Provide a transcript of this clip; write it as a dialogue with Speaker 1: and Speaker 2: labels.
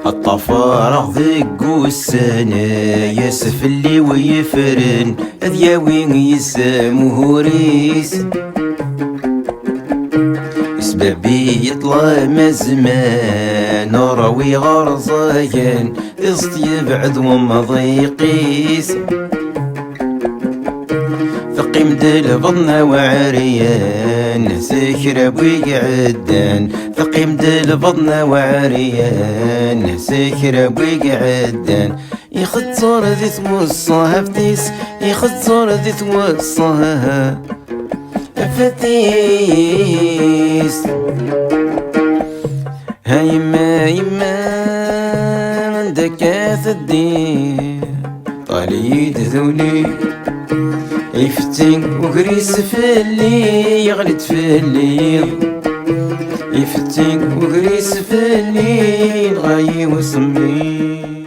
Speaker 1: الطفارغ ذق السنة يسفلي ويفرن أذياوين يسمهوريس سبابي يطلع مزمان روي غرزاين تسط يبعد وما ضيقيس ثقي مدل بطنا وعريان سكر ويقعدان ثقي مدل بطنا وعريان سكر ويقعدان يخد صورة ذي توصها فتيس يخد صورة ذي توصها فتيس هايما يما عندك الدين طالي ذولي يفتن وقريس فاللي يغلط فاللي يفتن وقريس فاللي غاي وصمي